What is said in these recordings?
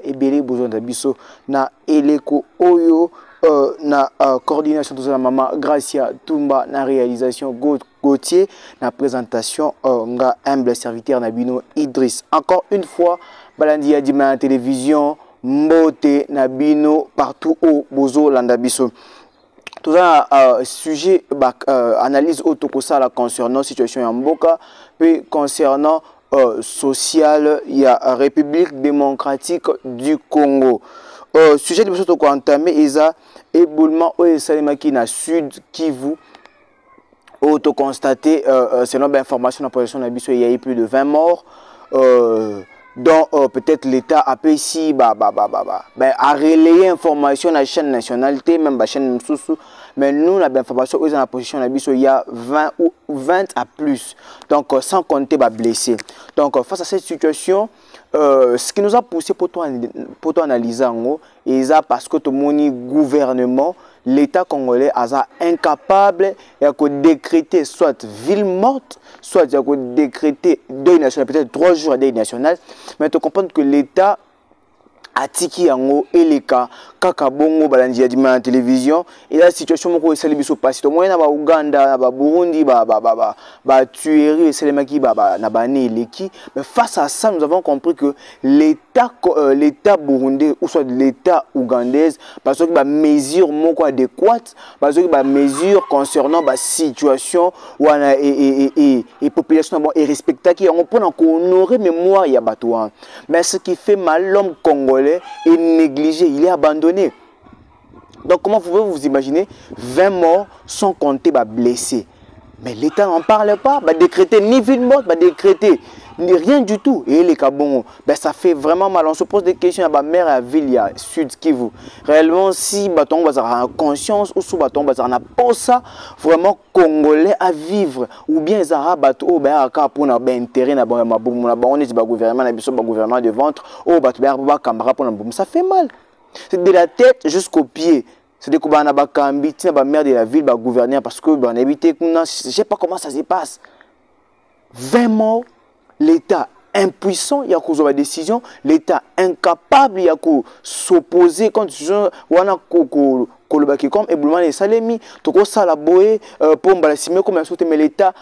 Ebele besoin d'abisso na eleko oyo na coordination de la maman Gracia Tumba na réalisation Gauthier na présentation nga humble serviteur Nabino Idriss. Encore une fois balandi adima na télévision mbote Nabino partout au bozo landabiso. Tout ça sujet analyse autokosala concernant situation ya mboka puis concernant social, il y a République démocratique du Congo. Sujet de ce qu'on entamé, Isa, éboulement au Salimaki na Sud Kivu. Auto constaté, selon l'information de la position d'Abisso, il y a eu plus de 20 morts. Dont peut-être l'État a pu ici à relayer information à la chaîne nationalité, même la chaîne Moussoussou. Mais nous, la information dans la position d'Abisso, il y a 20 à plus. Donc, sans compter les blessés. Donc, face à cette situation, ce qui nous a poussé pour analyser, c'est parce que tout le monde gouvernement, l'État congolais est incapable de décréter soit ville morte, soit de décréter deuil national, peut-être 3 jours à deuil national. Mais tu comprends que l'État atiki yango eleka kaka bongo balandi ya dima na télévision et la situation moko esali biso pasi to moyena ba Uganda ba Burundi ba tuerie esalemaki na ba eleki. Mais face à ça, nous avons compris que l'État burundais ou soit l'État ougandais parce que ba mesure moko adéquate, parce que ba mesure concernant ba situation wana et population bon et respectaki yango pour honorer mémoire ya batouan. Mais ce qui fait mal, l'homme congolais est négligé, il est abandonné. Donc comment pouvez-vous vous imaginer 20 morts sans compter blessés? Mais l'État n'en parle pas, décréter ni ville morte, décréter rien du tout. Et les Kabongo, ça fait vraiment mal. On se pose des questions à la mer à ville, à Sud Kivu. Réellement, si on a conscience ou si on a ça, vraiment congolais à vivre, ou bien les arabes pour intérêt, on est gouvernement de ventre, ça fait mal. C'est de la tête jusqu'aux pieds. C'est des coups de maire de la ville, gouverneur, parce que je ne sais pas comment ça se passe. 20 morts, l'État impuissant, il y a une décision, l'État incapable, il y a s'opposer contre comme éboulement les salemi, tout ça la boé pour me comme mais l'État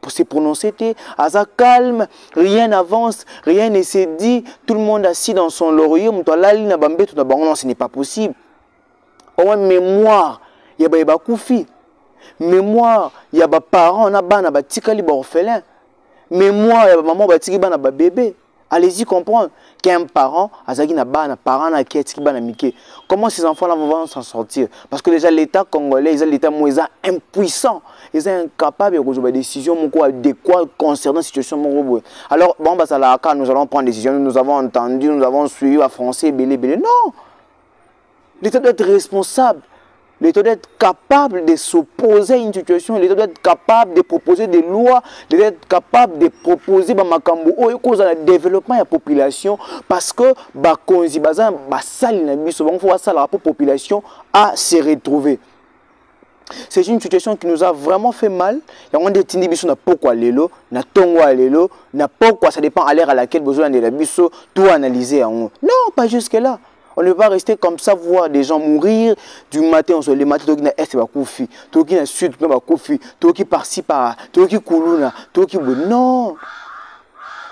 pour se prononcer, à calme, rien n'avance, rien ne se dit, tout le monde assis dans son laurier, ce n'est pas possible. Au moins mémoire, il y a des koufi. Mémoire, il y a des parents, on a des tikali orphelins. Mémoire, il y a des mamans qui ont des bébés. Allez-y comprendre qu'un parent a un parent qui a miké. Comment ces enfants-là vont s'en sortir? Parce que déjà l'État congolais, l'État impuissant, ils sont incapables de prendre des décisions adéquates concernant la situation. Alors, bon, nous allons prendre des décisions, nous avons entendu, nous avons suivi à français, belé. Non! L'État doit être responsable. L'État doit être capable de s'opposer à une situation. L'État doit être capable de proposer des lois. L'État doit être capable de proposer le développement de la population. Parce que la population à se retrouver. C'est une situation qui nous a vraiment fait mal. Il y a des petits pourquoi l'élo, na tongo l'élo, na pourquoi ça dépend à l'ère à laquelle besoin de la biso tout analyser. Non, pas jusque là. On ne va pas rester comme ça, voir des gens mourir du matin au soir. Les matins, qui est bakoufi, qui est sud, bakoufi, qui par-ci par, qui kuluna, qui non.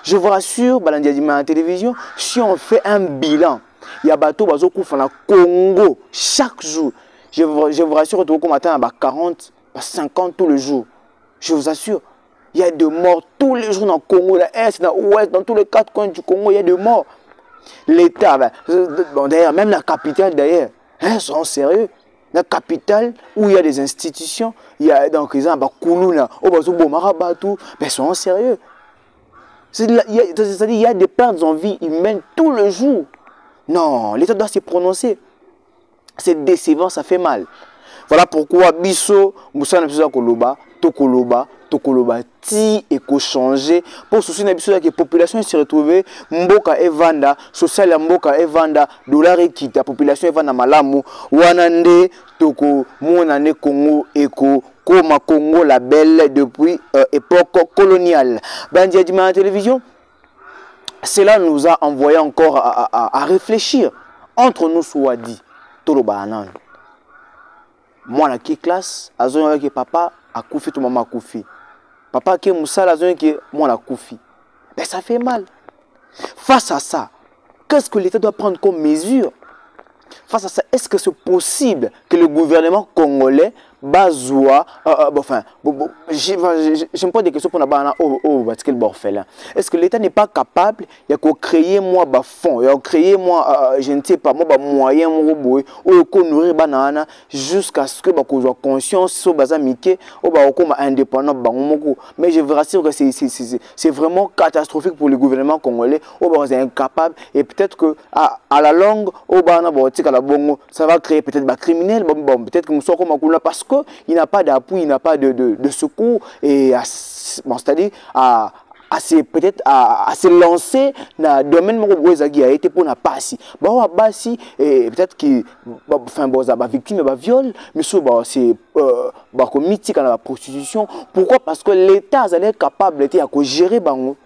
Je vous rassure, balandiadima à la télévision, si on fait un bilan, il y a bateau bazokouf en Congo chaque jour. Je vous rassure, tout matin à 40, 50 tous les jours. Je vous assure, il y a des morts tous les jours dans le Congo, dans l'Est, dans l'Ouest, dans tous les 4 coins du Congo, il y a des morts. L'État, d'ailleurs, même la capitale, d'ailleurs, ils sont sérieux. la capitale où il y a des institutions, il y a donc ils ont Kuluna, mais soyons sérieux. C'est-à-dire il y a des pertes en vie humaine tout le jour. Non, l'État doit se prononcer. C'est décevant, ça fait mal. Voilà pourquoi Bisso, Moussa Napisa Koloba, Tokoloba, ti et ko changer pour soutenir que la population se retrouve mboka evanda social mboka evanda dollar ekita la population evanda malamu wanande toko monane Congo eko koma Congo la belle depuis époque coloniale. Bandia Dima à la télévision, cela nous a envoyé encore à réfléchir entre nous soit dit toloba anan moi na qui classe azonya que papa a koufi tout maman a koufi. Papa qui est moussa la zone qui est moi la koufi. Mais ça fait mal. Face à ça, qu'est-ce que l'État doit prendre comme mesure? Face à ça, est-ce que c'est possible que le gouvernement congolais bazoua, enfin, je me pose des questions pour la banane est-ce que l'État n'est pas capable de créer moi bas fonds, de créer moi, je ne sais pas, moi bas moyen ou nourrir banane jusqu'à ce que qu'on soit conscience sur basa miké ou comme indépendant mais je vous rassure que c'est vraiment catastrophique pour le gouvernement congolais ou est incapable et peut-être que à la longue ça va créer peut-être des criminels peut-être que nous sommes comme parce que il n'a pas d'appui, il n'a pas de secours et bon, c'est-à-dire à peut-être à se lancer dans le domaine où il a été pour la passi. Bon, passi et peut-être que enfin bon ça va victime va viol, mais c'est comme mythique dans la prostitution. Pourquoi? Parce que l'État est capable de gérer bango.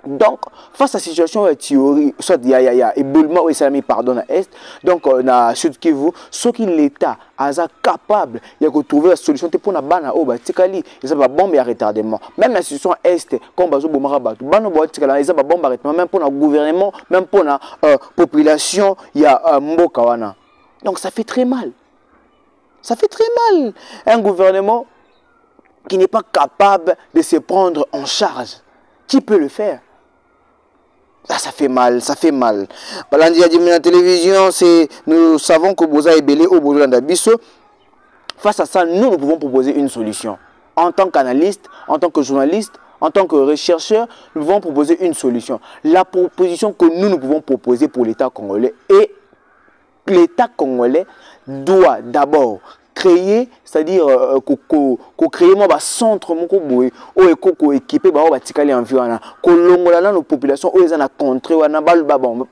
Donc, face à cette situation, théorie, soit il y a éboulement ou islami pardon à est, donc na Sud Kivu, ce qui l'État est capable de trouver la solution pour la bana au batikali, ils ont bombe à retardement. Même la situation est comme bazo bomarabat, bano batikala, ils ont bombe à retardement même pour le gouvernement, même pour la population, il y a mbokawana. Donc ça fait très mal. Ça fait très mal. Un gouvernement qui n'est pas capable de se prendre en charge. Qui peut le faire? Là, ça fait mal, ça fait mal. Voilà, on dit à la télévision, nous savons que Boza est belé au Bozo d'Abisso. Face à ça, nous pouvons proposer une solution. En tant qu'analyste, en tant que journaliste, en tant que chercheur, nous pouvons proposer une solution. La proposition que nous pouvons proposer pour l'État congolais et l'État congolais doit d'abord créer, c'est-à-dire créer un centre ou équipé batikali environnement kolongola nos populations où ils en a contré wana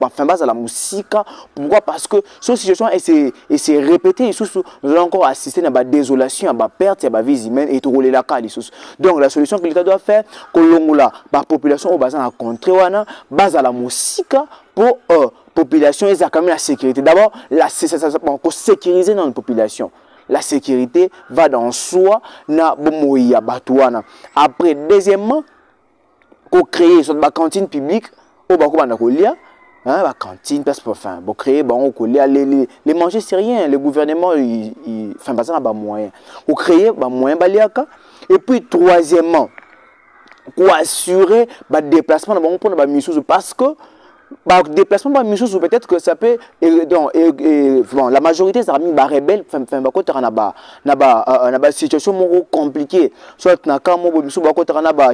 enfin base à la musique. Pourquoi? Parce que cette situation et c'est répété nous allons encore assister à la désolation, à la perte, à la vie humaine et tout la donc la solution que l'État doit faire kolongola la population où base à contré wana base à la musique pour population ils ont quand même la sécurité. D'abord la sécuriser dans la population. La sécurité va dans soi na bomoya batouana. Après, deuxièmement, pour créer une cantine publique, au bako kolia, la cantine parce que enfin, pour créer les manger c'est rien, le gouvernement il fait pas ça ba moyen. Pour créer ba moyen baliaka et puis troisièmement, pour assurer ba déplacement dans pour ba mission parce que déplacement par mission peut-être que ça peut bon, la majorité ça a mis ba rebelle enfin ba situation compliquée soit na kamo mission ba kota na ba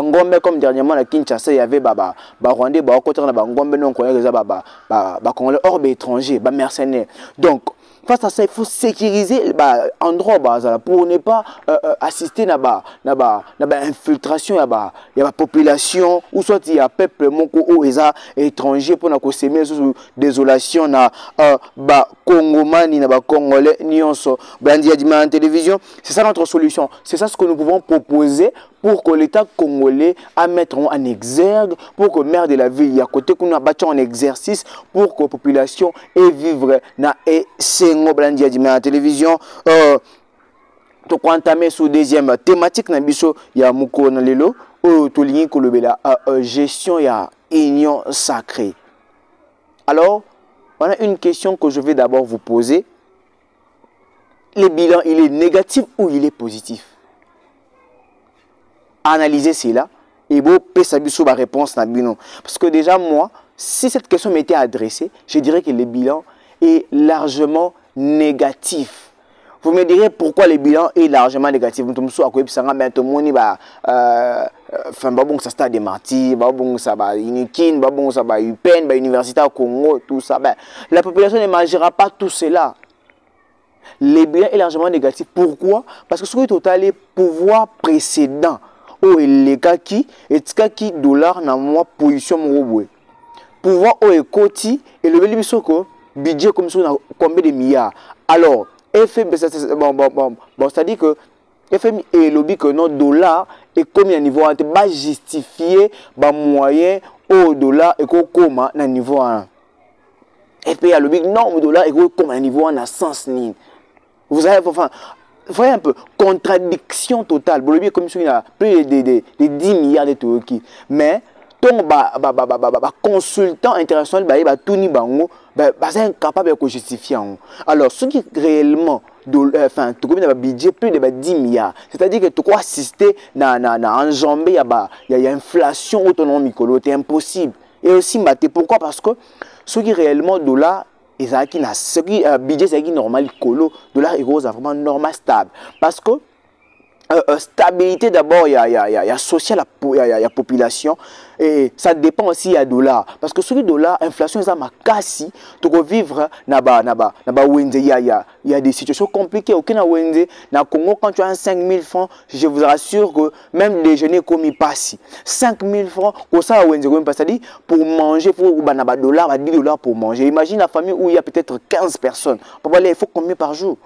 ngombe comme dernièrement à Kinshasa il y avait ba Rwandais ba kota na ba ngombe non connaît ba congolais hors étranger ba mercenaires donc face à ça, il faut sécuriser l'endroit pour ne pas assister à l'infiltration de la population ou soit il y a peuple ou étranger pour nous semer sous désolation na Congomani na Congolais nyonso bandi en télévision. C'est ça notre solution. C'est ça ce que nous pouvons proposer pour que l'État congolais à mettre en exergue, pour que le maire de la ville à côté qu'on a battu en exercice pour que la population ait vivre na et Blandia dit à la télévision to entamer sur deuxième thématique na biso ya muko na lelo o to lingi ko lobela gestion ya union sacrée. Alors on a une question que je vais d'abord vous poser. Le bilan, il est négatif ou il est positif? Analysez cela et vous pouvez la réponse na bino parce que déjà moi si cette question m'était adressée je dirais que le bilan est largement négatif. Vous me direz pourquoi le bilan est largement négatif. Nous sommes à ça stade de martyrs, ça va Inikin, ça va UPEN, Université au Congo, tout ça. La population ne mangera pas tout cela. Le bilan est largement négatif. Pourquoi? Parce que ce qui est total est pouvoir précédent. Oh, les cas qui dollar na moi position mon pouvoir au écoti et le budget comme ça combien de milliards. Alors FMI, c'est-à-dire que FMI est lobby que notre dollar est comme à niveau 1, va justifier les moyens au dollar et comme à niveau 1. FMI a lobby que non, le dollar est comme à niveau 1 à sens ligne. Vous avez, enfin, voyez un peu, contradiction totale. Le lobby comme ça, il y a plus de 10 milliards de Turquie. Mais, ton consultant international, c'est incapable de justifier. Alors, ce qui est réellement, enfin, tu as un budget plus de 10 milliards. C'est-à-dire que tu dois assister à enjamber, il y a inflation autonome, c'est impossible. Et aussi, pourquoi? Parce que ce qui est réellement dollar, ce qui est budget, c'est normal, dollar est vraiment normal, stable. Parce que stabilité d'abord, il y a social, il y a population et ça dépend aussi il y a dollar parce que sur le dollar inflation ça m'a cassé tu peux vivre il y a des situations compliquées aucun na Congo quand tu as 5000 francs je vous rassure que même déjeuner comme il passe 5000 francs pour ça c'est-à-dire pour manger il faut dollar 10 dollars pour manger. Imagine la famille où il y a peut-être 15 personnes pour aller il faut combien par jour?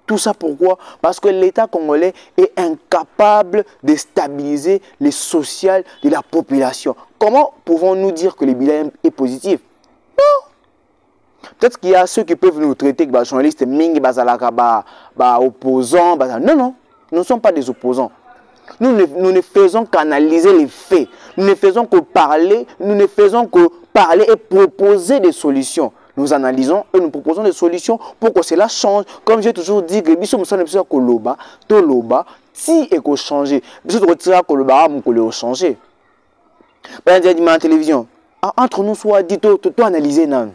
Tout ça pourquoi? Parce que l'État congolais est incapable de stabiliser les social de la population. Comment pouvons-nous dire que le bilan est positif? Non. Peut-être qu'il y a ceux qui peuvent nous traiter comme journalistes, opposants. Non, non, nous ne sommes pas des opposants. Nous ne faisons qu'analyser les faits. Nous ne faisons que parler, et proposer des solutions. Nous analysons et nous proposons des solutions pour que cela change. Comme j'ai toujours dit, que si nous sommes koloba, toloba, si et qu'on change. Si nous retirons koloba, nous allons changer. Par exemple, la télévision. Entre nous, soit dit, tout analyser nan.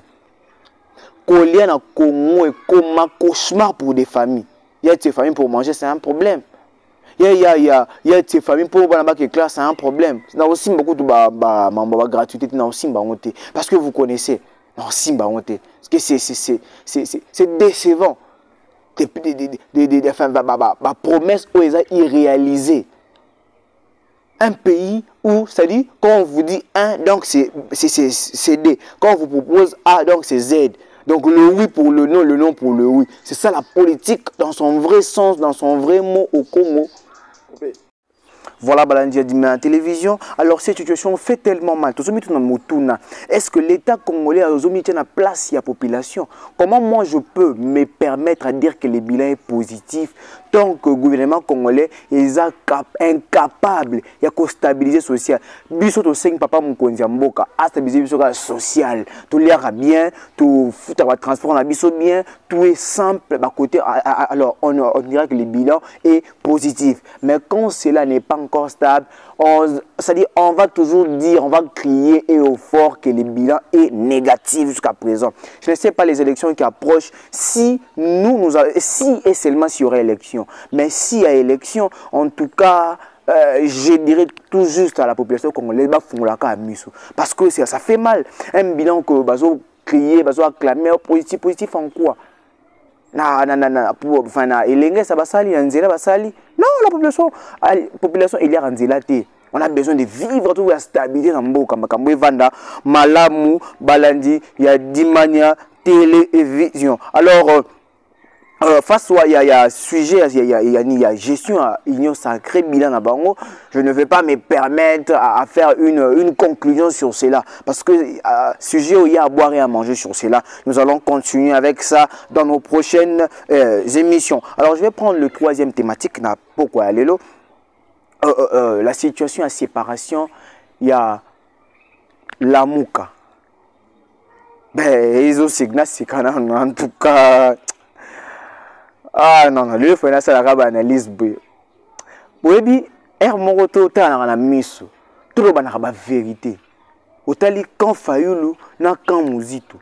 Colia na Congo et comme un cauchemar pour des familles. Il y a des familles pour manger, c'est un problème. Il y a des familles pour les classes, c'est un problème. Il y a aussi beaucoup de gratuité, parce que vous connaissez. C'est décevant. Des promesses irréalisées. Un pays où, c'est-à-dire, quand on vous dit 1, donc c'est D. Quand on vous propose A, donc c'est Z. Donc le oui pour le non pour le oui. C'est ça la politique dans son vrai sens, dans son vrai mot au Congo. Voilà, Balandi a dit mais en télévision. Alors cette situation fait tellement mal. Est-ce que l'État congolais a mis en place la population? Comment moi je peux me permettre à dire que le bilan est positif tant que le gouvernement congolais est incapable de stabiliser social? Biso to 5 papa mukonzi mboka a stabiliser biso social. Tout l'air bien, tout transport na biso bien, tout est simple à côté. Alors on dirait que le bilan est positif. Mais quand cela n'est pas encore stable, c'est-à-dire on va toujours dire, on va crier et au fort que le bilan est négatif jusqu'à présent. Je ne sais pas les élections qui approchent, si et seulement s'il y aurait élection. Mais s'il y a élection, en tout cas, je dirais tout juste à la population congolaise, parce que ça fait mal. Un bilan que bazo crier, bazo acclamer, positif en quoi? Non, la population il y a on a besoin de vivre tout la stabilité dans mboka makambo vanda malamu balandi il y a dimania télévision. Alors face il y a sujet, il y a gestion à union sacrée bilan à bango. Je ne vais pas me permettre à faire une conclusion sur cela parce que sujet où il y a à boire et à manger sur cela. Nous allons continuer avec ça dans nos prochaines émissions. Alors je vais prendre le troisième thématique. Pourquoi aller là? La situation à séparation, il y a la mouka. Ils ont signalé en tout cas. Ah non, lui il faut une analyse. Oui, bien, Hermoto ta na miso. Tout le monde a la vérité. Otali quand Fayulu na quand Muzito.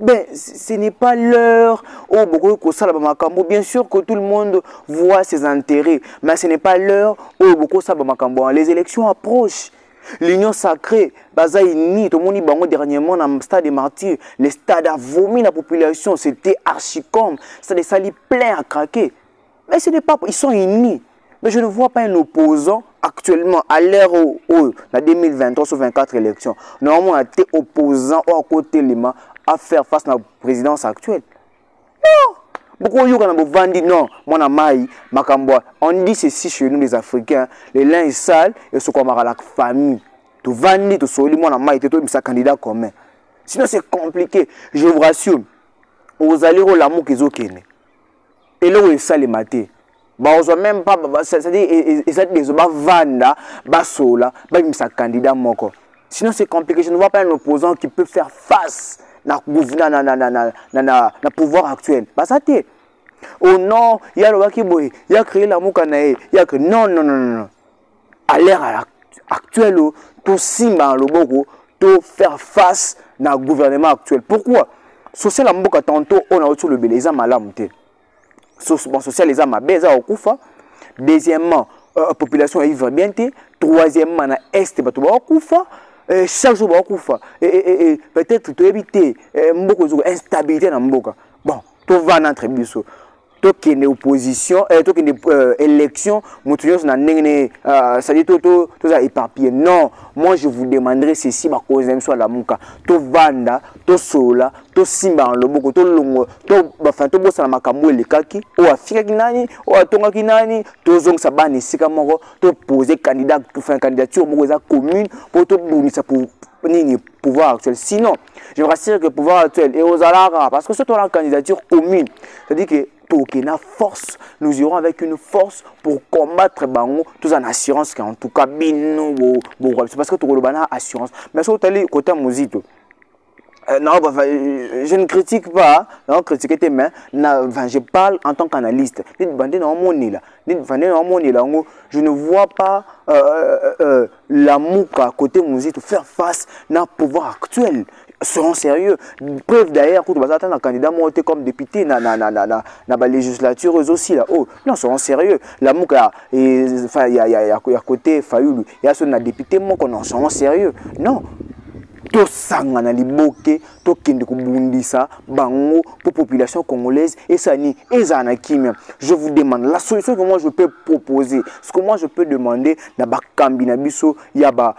Ben, ce n'est pas l'heure où beaucoup de ça makambo. Bien sûr que tout le monde voit ses intérêts, mais ce n'est pas l'heure où beaucoup ça makambo. Les élections approchent. L'union sacrée, Bazaïni, tout le monde bango dernièrement dans le stade des martyrs, le stade a vomi la population, c'était archicom, ça des salis plein à craquer. Mais ce n'est pas, ils sont unis. Mais je ne vois pas un opposant actuellement à l'ère où, la 2023 sur 24 élections. Normalement, on a été opposant à côté de à faire face à la présidence actuelle. Non! Beaucoup de gens disent non, moi on dit ceci chez nous les Africains, les linge sale et ce qu'on a la famille. Tu vends, tu soli, moi tu candidat commun. Sinon c'est compliqué. Je vous rassure, vous allez au l'amour qu'ils ont kenné. Et là où est ça les matés. Bah on même pas, c'est-à-dire ils ont vanda, basola, sa candidat moko. Sinon c'est compliqué. Je ne vois pas un opposant qui peut faire face na pouvoir actuel. Bah ça t'est. Oh non, il y a le Wakiboy, il y a créé la Moukanae, il y a que non. À l'ère actuelle, tout simba le boko, tout faire face na gouvernement actuel. Pourquoi? Social la mboka tantôt on a autour le beleza malamte. Social les ama beza okufa. Deuxièmement, population vivre bien té. Troisièmement, na est bato ba okufa. Chaque jour ba okufa. Et peut-être tu éviter mboko zo instabilité na mboka. Bon, tout va entre biso. Tout qui est opposition, tout qui est élection, ça dit tout ça éparpillé. Non, moi je vous demanderai ceci, ma cause soit la mouka. Tout vanda, tout sola, tout simba en lobo, tout longo, tout bafan, tout bossa la makambo le kaki, ou afika kinani, ou atonga kinani, tout zong sabani sika moko, tout poser candidat, tout faire candidature mokoza commune pour tout bonisa pour pouvoir actuel. Sinon, je vous rassure que le pouvoir actuel est aux alara parce que c'est la candidature commune. C'est-à-dire que Tokena force, nous irons avec une force pour combattre Bango, tout en assurance qu'en tout cas, c'est parce que tu as assurance. Mais si tu as côté Mozito, non, je ne critique pas, non, critiquer mais je parle en tant qu'analyste. Je ne vois pas la mouka côté Mozito faire face à pouvoir actuel. Seront sérieux. Preuve d'ailleurs que tu vas attendre un candidat monté comme député dans la législature aussi là. Oh, non, seront sérieux. La mouka, il y a côté Fayoulou, il y a un député mon qu'on seront sérieux. Non. To sangana liboke, to kende kubundisa, bango pour population congolaise et ça ni ezana kimia. Je vous demande la solution que moi je peux proposer, ce que moi je peux demander na bakambi na biso ya ba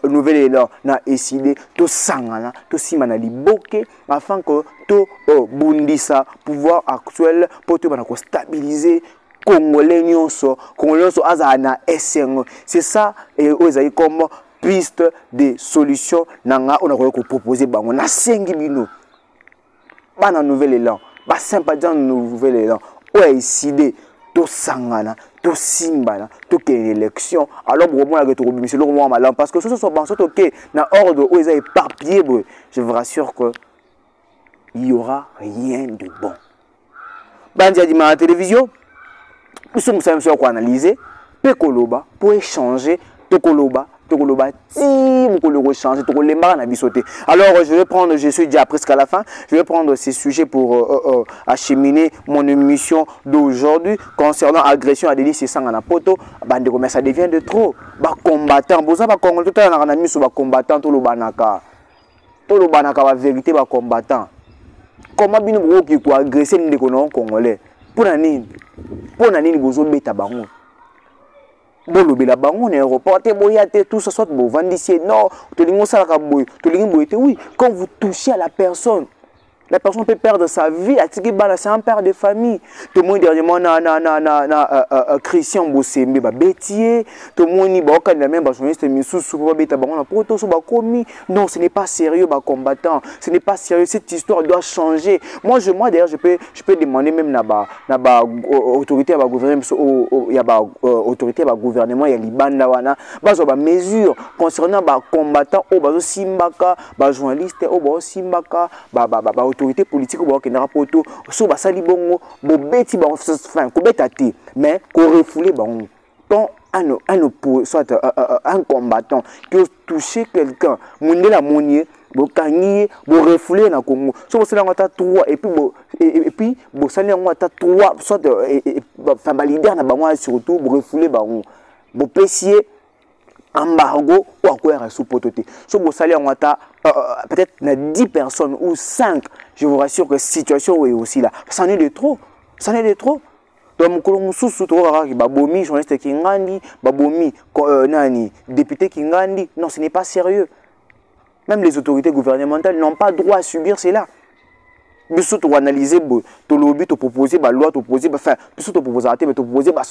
nouvelle élan na décidé to sangana, to simana liboke afin que to bundisa pouvoir actuel pour te bana ko stabiliser Congolais nyonso azana SNO. C'est ça et ozayi comme piste de solutions nanga on a proposé bango na sengi bino bana nouvel élan ba sympathisant nouvel élan o a décidé to sangana to simbana to ke élection alors pour moi que to bimisi lo moi malam parce que ce sont banso to ke na ordre o eza éparpillé je vous rassure que il y aura rien de bon bandi a dit ma télévision nous sommes quoi analyser pe koloba pour échanger to koloba alors je vais prendre, je suis déjà presque à la fin, je vais prendre ces sujets pour acheminer mon émission d'aujourd'hui concernant agression à délit c'est en poto, mais ça devient de trop. Combattant, combattant, tout le banaka la vérité combattant. Comment bien vous qui agresser les Congolais pour nani vous beta bango. Bolobela bango na aéroport te boyate tout ça soit bon vendissier non to lingo sala ka boy to lingo boyete oui quand vous touchez à la personne peut perdre sa vie à tiki bana c'est un père de famille tout le monde dernièrement Christian Bosembe ba bétier tout le monde ba okanda même ba journaliste misusu ba beta bango na poto so ba komi non ce n'est pas sérieux ba combattant ce n'est pas sérieux cette histoire doit changer moi d'ailleurs je peux demander même na ba autorité à ba gouvernement ya ba autorité à ba gouvernement ya libanda wana ba zo ba mesure concernant ba combattant o ba zo simbaka ba journaliste o ba simbaka ba autorité politique ou qui n'a pas auto so basali bongo bo beti ba fin ko betati mais ko refouler bongo ton un combattant qui a touché quelqu'un mundela monier bokangi bo refouler na Congo so bosala ngata 3 et puis bosala ngata 3 soit enfin ba leader na bango surtout bo refouler bango bo pesier embargo ou accord sous pototé so bosala ngata peut-être na 10 personnes ou 5 je vous rassure que situation est aussi là ça n'est de trop donc mukolo mususu to kaka babomi journaliste kingandi babomi nani député kingandi non ce n'est pas sérieux. Même les autorités gouvernementales n'ont pas droit à subir cela. Biso to analyser to lobby to proposer ba loi to proposer enfin biso to proposer mais to proposer ba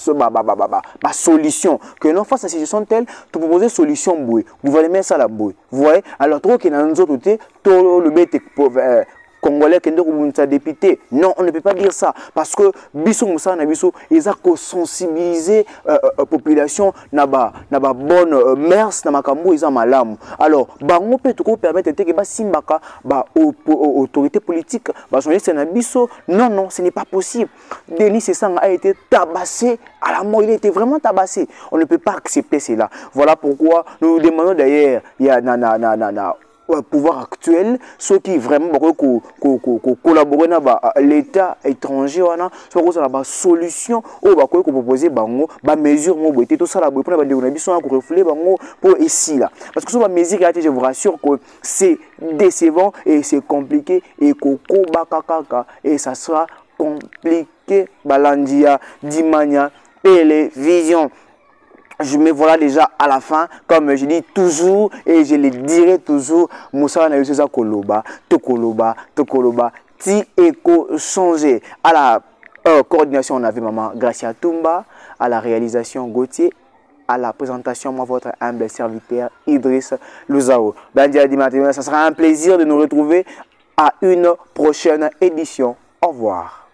solution que non face à ces situations telles to proposer solution boy gouvernement ça la boy vous voyez alors trop que dans autres côté to le bête Congolais qui sont députés. Non, on ne peut pas dire ça. Parce que biso moussa na biso, ils ont sensibilisé la population na ba bonne mœurs na makambo ils ont malam. Alors, bango peut tout permettre que ba simbaka ba autorité politique ba journaliste na biso. Non, ce n'est pas possible. Denis Sessang a été tabassé à la mort, il a été vraiment tabassé. On ne peut pas accepter cela. Voilà pourquoi nous demandons d'ailleurs il y a pouvoir actuel ceux qui vraiment collaborer avec l'état étranger wana so ko la solution ou ba ko proposer bango ba mesure mo boité tout ça la pour ba ndeko na biso ko refouler bango pour ici là parce que sur la mesure je vous rassure que c'est décevant et c'est compliqué et koko bakakaka et ça sera compliqué balandia dimania télévision. Je me voilà déjà à la fin, comme je dis toujours et je le dirai toujours, Moussa na Yosuza Koloba, Tokoloba, ti éco changé. À la coordination, on avait maman Gracia Tumba, à la réalisation Gauthier, à la présentation, moi votre humble serviteur Idriss Luzao. Ça sera un plaisir de nous retrouver à une prochaine édition. Au revoir.